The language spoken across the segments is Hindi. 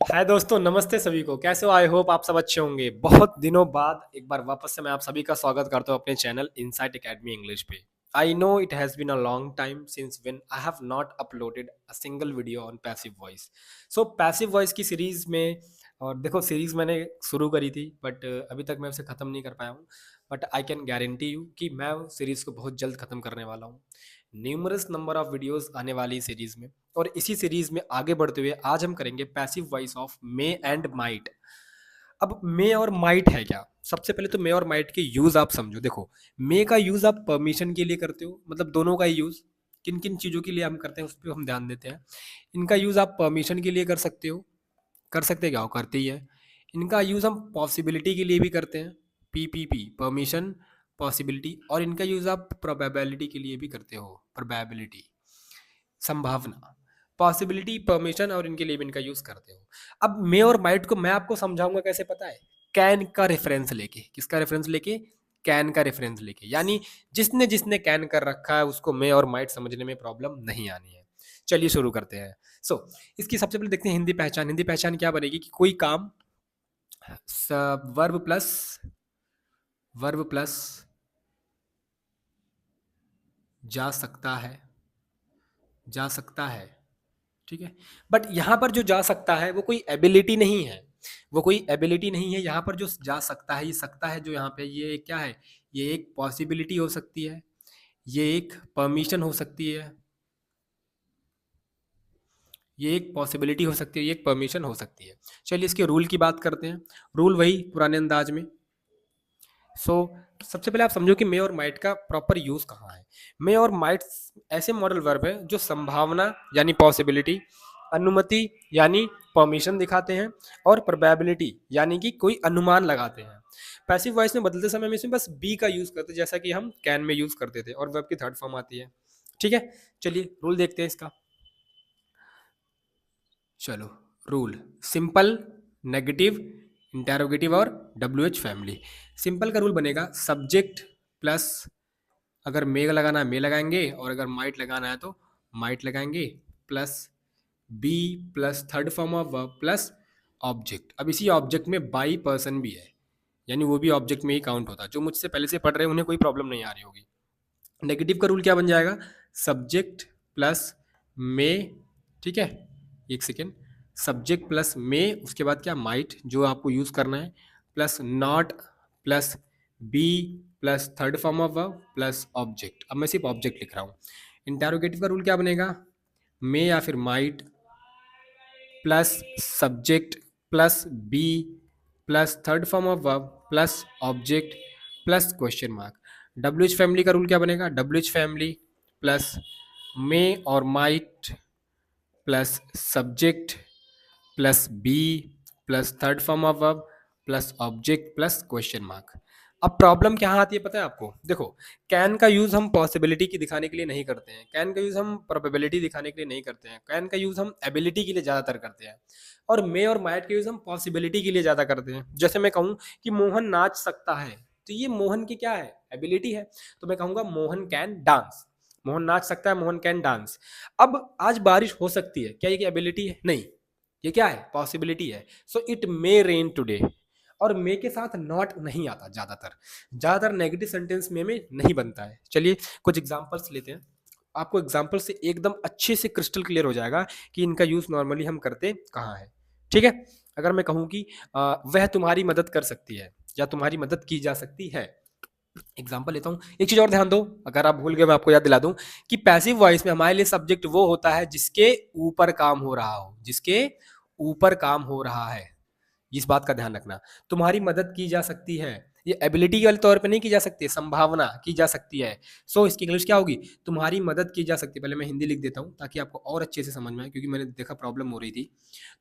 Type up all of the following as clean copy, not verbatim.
हाय दोस्तों, नमस्ते सभी को। कैसे हो? आई होप आप सब अच्छे होंगे। बहुत दिनों बाद एक बार वापस से मैं आप सभी का स्वागत करता हूं अपने चैनल इनसाइट एकेडमी इंग्लिश पे। I know it has been a long time since when I have not uploaded a single video on passive voice. So passive voice की सीरीज में, और देखो सीरीज मैंने शुरू करी थी बट अभी तक मैं उसे ख़त्म नहीं कर पाया हूँ। But I can guarantee you कि मैं सीरीज़ को बहुत जल्द ख़त्म करने वाला हूँ। न्यूमरस नंबर ऑफ वीडियोस आने वाली सीरीज में, और इसी सीरीज में आगे बढ़ते हुए आज हम करेंगे passive voice of May and might. अब मे और माइट है क्या? सबसे पहले तो मे और माइट के यूज आप समझो। देखो, मे का यूज आप परमिशन के लिए करते हो, मतलब दोनों का यूज किन किन चीजों के लिए हम करते हैं उस पर हम ध्यान देते हैं। इनका यूज आप परमिशन के लिए कर सकते हो। कर सकते क्या हो, करते ही है। इनका यूज हम पॉसिबिलिटी के लिए भी करते हैं, पी परमिशन पॉसिबिलिटी। और इनका यूज आप प्रोबेबिलिटी के लिए भी करते हो, प्रोबेबिलिटी संभावना। पॉसिबिलिटी, परमिशन और इनके लिए भी इनका यूज करते हो। अब मे और माइट को मैं आपको समझाऊंगा कैसे, पता है? कैन का रेफरेंस लेके। किसका रेफरेंस लेके? कैन का रेफरेंस लेके। यानी जिसने जिसने कैन कर रखा है उसको मे और माइट समझने में प्रॉब्लम नहीं आनी है। चलिए शुरू करते हैं। इसकी सबसे पहले देखते हैं हिंदी पहचान। हिंदी पहचान क्या बनेगी कि कोई काम वर्ब प्लस जा सकता है, जा सकता है। ठीक है। बट यहाँ पर जो जा सकता है वो कोई एबिलिटी नहीं है। वो कोई एबिलिटी नहीं है। यहाँ पर जो जा सकता है, ये सकता है जो यहाँ पे, ये क्या है? ये एक पॉसिबिलिटी हो सकती है, ये एक परमिशन हो सकती है, ये एक पॉसिबिलिटी हो सकती है, ये एक परमिशन हो सकती है। चलिए इसके रूल की बात करते हैं। रूल वही पुराने अंदाज में। सो सबसे पहले आप समझो कि मे और माइट का प्रॉपर यूज कहाँ है। मे और माइट ऐसे मॉडल वर्ब है जो संभावना यानी पॉसिबिलिटी, अनुमति यानी परमिशन दिखाते हैं, और प्रोबेबिलिटी यानी कि कोई अनुमान लगाते हैं। पैसिव वॉइस में बदलते समय में इसमें बस बी का यूज करते हैं, जैसा कि हम कैन में यूज करते थे, और वर्ब की थर्ड फॉर्म आती है। ठीक है। चलिए रूल देखते हैं इसका। चलो, रूल सिंपल, नेगेटिव, इंटेरोगेटिव और डब्ल्यू एच फैमिली। सिंपल का रूल बनेगा सब्जेक्ट प्लस, अगर मे लगाना है मे लगाएंगे, और अगर माइट लगाना है तो माइट लगाएंगे, plus be plus third form of verb plus object. अब इसी ऑब्जेक्ट में बाई पर्सन भी है, यानी वो भी ऑब्जेक्ट में ही काउंट होता है। जो मुझसे पहले से पढ़ रहे हैं उन्हें कोई प्रॉब्लम नहीं आ रही होगी। नेगेटिव का रूल क्या बन जाएगा? सब्जेक्ट प्लस मे। ठीक है, एक सेकेंड। सब्जेक्ट प्लस मे, उसके बाद क्या? माइट, जो आपको यूज करना है, plus not, plus be plus third form of verb plus object. अब मैं सिर्फ ऑब्जेक्ट लिख रहा हूँ। इंटेरोगेटिव का रूल क्या बनेगा? मे या फिर might plus subject plus be plus third form of verb plus object plus question mark. W H family का रूल क्या बनेगा? W H family plus may और might plus subject plus be plus third form of verb plus object plus question mark. अब प्रॉब्लम क्या आती है पता है आपको? देखो, कैन का यूज हम पॉसिबिलिटी की दिखाने के लिए नहीं करते हैं, कैन का यूज हम प्रोबेबिलिटी दिखाने के लिए नहीं करते हैं, कैन का यूज हम एबिलिटी के लिए ज्यादातर करते हैं। और मे और माइट का यूज हम पॉसिबिलिटी के लिए ज्यादा करते हैं। जैसे मैं कहूँ कि मोहन नाच सकता है, तो ये मोहन की क्या है? एबिलिटी है। तो मैं कहूंगा मोहन कैन डांस। मोहन नाच सकता है, मोहन कैन डांस। अब आज बारिश हो सकती है, क्या ये एबिलिटी है? नहीं, ये क्या है? पॉसिबिलिटी है। So it may rain today. और मे के साथ नॉट नहीं आता। ज्यादातर ज्यादातर नेगेटिव सेंटेंस में नहीं बनता है। चलिए कुछ एग्जांपल्स लेते हैं। आपको एग्जांपल से एकदम अच्छे से क्रिस्टल क्लियर हो जाएगा कि इनका यूज नॉर्मली हम करते कहाँ है। ठीक है। अगर मैं कहूँ कि वह तुम्हारी मदद कर सकती है या तुम्हारी मदद की जा सकती है, एग्जाम्पल लेता हूँ। एक चीज और ध्यान दो, अगर आप भूल गए मैं आपको याद दिला दूं कि पैसिव वॉइस में हमारे लिए सब्जेक्ट वो होता है जिसके ऊपर काम हो रहा हो, जिसके ऊपर काम हो रहा है। इस बात का ध्यान रखना। तुम्हारी मदद की जा सकती है, ये एबिलिटी वाले तौर पे नहीं की जा सकती है, संभावना की जा सकती है। इसकी इंग्लिश क्या होगी? तुम्हारी मदद की जा सकती है। पहले मैं हिंदी लिख देता हूँ ताकि आपको और अच्छे से समझ में आए, क्योंकि मैंने देखा प्रॉब्लम हो रही थी।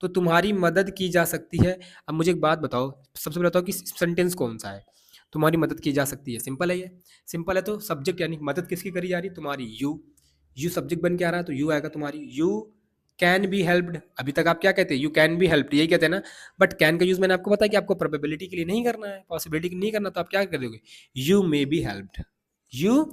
तो तुम्हारी मदद की जा सकती है। अब मुझे एक बात बताओ, सबसे पहले बताओ कि सेंटेंस कौन सा है? तुम्हारी मदद की जा सकती है, सिंपल है। ये सिंपल है तो सब्जेक्ट यानी मदद किसकी करी जा रही है? तुम्हारी। यू सब्जेक्ट बन के आ रहा है तो यू आएगा तुम्हारी। You can be helped. अभी तक आप क्या कहते हैं? यू कैन बी हेल्प्ड, यही कहते हैं ना। बट कैन का यूज मैंने आपको बताया कि आपको प्रोबेबिलिटी के लिए नहीं करना है, पॉसिबिलिटी के लिए नहीं करना, तो आप क्या कर दोगे? You may be helped. You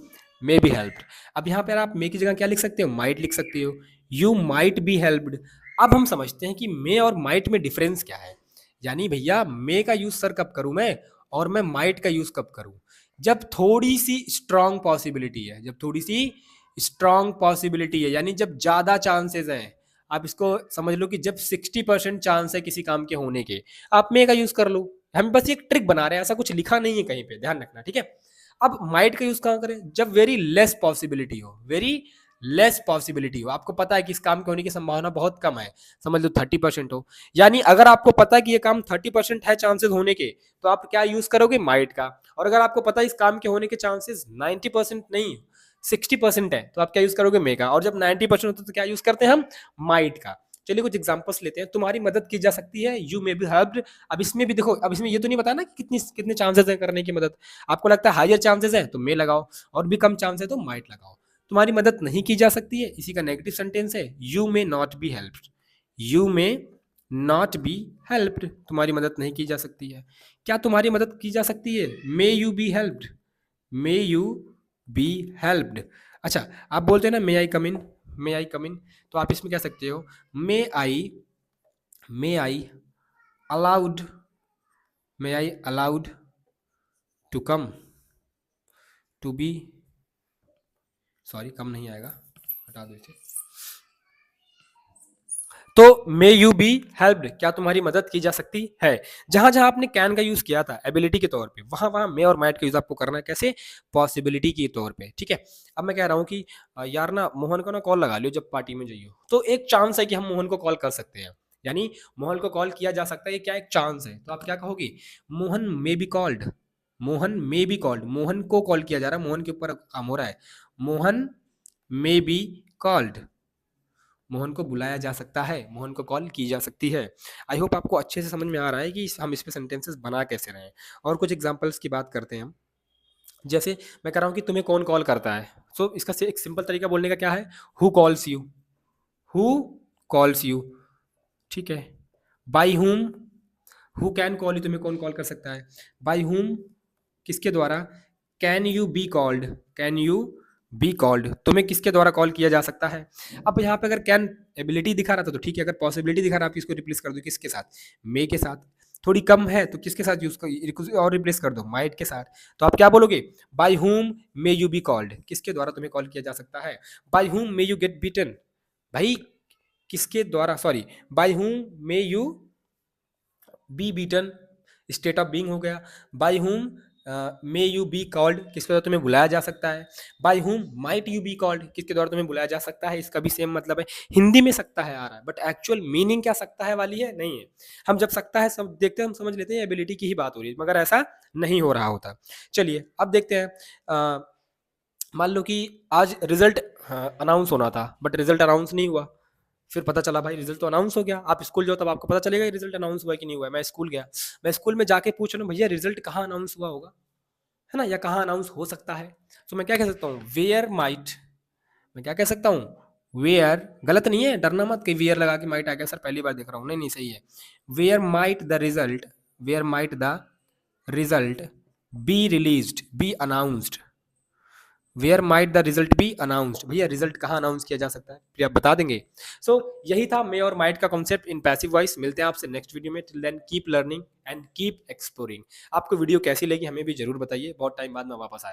may be helped. अब यहाँ पर आप मे की जगह क्या लिख सकते हो? माइट लिख सकते हो। You might be helped. अब हम समझते हैं कि मे और माइट में डिफरेंस क्या है। यानी भैया मे का यूज सर कब करूं मैं, और मैं माइट का यूज कब करूं? जब थोड़ी सी स्ट्रांग पॉसिबिलिटी है, जब थोड़ी सी स्ट्रांग पॉसिबिलिटी है, यानी जब ज्यादा चांसेस हैं। आप इसको समझ लो कि जब 60% चांस है किसी काम के होने के, आप मे का यूज कर लो। हम बस एक ट्रिक बना रहे हैं, ऐसा कुछ लिखा नहीं है कहीं पे, ध्यान रखना, ठीक है। अब माइट का यूज कहां करें? जब वेरी लेस पॉसिबिलिटी हो, वेरी लेस पॉसिबिलिटी हो, आपको पता है कि इस काम के होने की संभावना बहुत कम है, समझ लो 30% हो। यानी अगर आपको पता है कि ये काम 30% है चांसेस होने के, तो आप क्या यूज करोगे? माइट का। और अगर आपको पता है इस काम के होने के चांसेस 90% नहीं, 60% है, तो आप क्या यूज करोगे? मे का। और जब 90% होता है तो क्या यूज करते हैं हम? माइट का। चलिए कुछ एग्जांपल्स लेते हैं। तुम्हारी मदद की जा सकती है, यू मे बी हेल्प्ड। अब इसमें भी देखो, अब इसमें ये तो नहीं बताना कि कितनी कितने चांसेस है करने की मदद। आपको लगता है हायर चांसेस है तो मे लगाओ, और भी कम चांस है तो माइट लगाओ। तुम्हारी मदद नहीं की जा सकती है, इसी का नेगेटिव सेंटेंस है you may not be helped. You may not be helped, तुम्हारी मदद नहीं की जा सकती है। क्या तुम्हारी मदद की जा सकती है? May you be helped, may you be helped. अच्छा, आप बोलते हैं ना मे आई कम इन, मे आई कम इन, तो आप इसमें कह सकते हो may I allowed, may I allowed to come, to be, sorry come नहीं आएगा, हटा दो इसे। तो मे यू बी हेल्प्ड, क्या तुम्हारी मदद की जा सकती है। जहां जहां आपने कैन का यूज किया था एबिलिटी के तौर पे, वहां वहां मे और माइट का यूज आपको करना है कैसे? पॉसिबिलिटी के तौर पे, ठीक है। अब मैं कह रहा हूं कि यार ना मोहन को ना कॉल लगा लियो जब पार्टी में जाइयो, तो एक चांस है कि हम मोहन को कॉल कर सकते हैं, यानी मोहन को कॉल किया जा सकता है, ये क्या एक चांस है। तो आप क्या कहोगे? Mohan may be called, Mohan may be called, Mohan को कॉल किया जा रहा है, मोहन के ऊपर काम हो रहा है। Mohan may be called, Mohan को बुलाया जा सकता है, मोहन को कॉल की जा सकती है। आई होप आपको अच्छे से समझ में आ रहा है कि हम इस पे सेंटेंसेस बना कैसे रहे हैं। और कुछ एग्जांपल्स की बात करते हैं हम। जैसे मैं कह रहा हूँ कि तुम्हें कौन कॉल करता है, सो इसका एक सिंपल तरीका बोलने का क्या है? Who calls you, who calls you, ठीक है। बाई हुम, हु कैन कॉल यू, तुम्हें कौन कॉल कर सकता है? बाई हुम, किसके द्वारा? Can you be called, can you be called, तुम्हें किसके द्वारा कॉल किया जा सकता है। अब यहाँ पे अगर कैन एबिलिटी दिखा रहा था तो ठीक है, अगर पॉसिबिलिटी दिखा रहा है आप इसको रिप्लेस कर दो किसके साथ? मे के साथ। थोड़ी कम है तो किसके साथ यूज कर और रिप्लेस कर दो? माइट के साथ। तो आप क्या बोलोगे? बाई हुम मे यू बी कॉल्ड, किसके द्वारा तुम्हें कॉल किया जा सकता है? बाई हुम मे यू गेट बीटन, भाई किसके द्वारा, सॉरी, बाई हुम may you B beaten, state of being हो गया। By whom may you be called, किस द्वारा तुम्हें बुलाया जा सकता है। By whom might you be called, किसके द्वारा तुम्हें बुलाया जा सकता है। इसका भी सेम मतलब है, हिंदी में सकता है आ रहा है, बट एक्चुअल मीनिंग क्या सकता है वाली है नहीं है। हम जब सकता है सब देखते हैं हम समझ लेते हैं एबिलिटी की ही बात हो रही है, मगर ऐसा नहीं हो रहा होता। चलिए अब देखते हैं, मान लो कि आज रिजल्ट अनाउंस होना था, बट रिजल्ट अनाउंस नहीं हुआ। फिर पता चला भाई रिजल्ट तो अनाउंस हो गया, आप स्कूल जाओ तब आपको पता चलेगा रिजल्ट अनाउंस हुआ कि नहीं हुआ। मैं स्कूल गया, मैं स्कूल में जाके पूछ रहा हूँ भैया रिजल्ट कहाँ अनाउंस हुआ होगा, है ना, या कहाँ अनाउंस हो सकता है। तो मैं क्या कह सकता हूँ? वेयर माइट, मैं क्या कह सकता हूँ? वेयर, गलत नहीं है, डरना मत कि वेयर लगा के माइट आ गया सर पहली बार देख रहा हूँ, नहीं नहीं सही है। Where might the result, where might the result be released, be announced, where might the result be announced, भैया रिजल्ट कहाँ अनाउंस किया जा सकता है, फिर आप बता देंगे। सो यही था मे और माइट का कॉन्सेप्ट इन पैसिव वॉइस। मिलते हैं आपसे नेक्स्ट वीडियो में, till then keep learning and keep exploring. आपको वीडियो कैसी लगी हमें भी जरूर बताइए, बहुत टाइम बाद मैं वापस आया।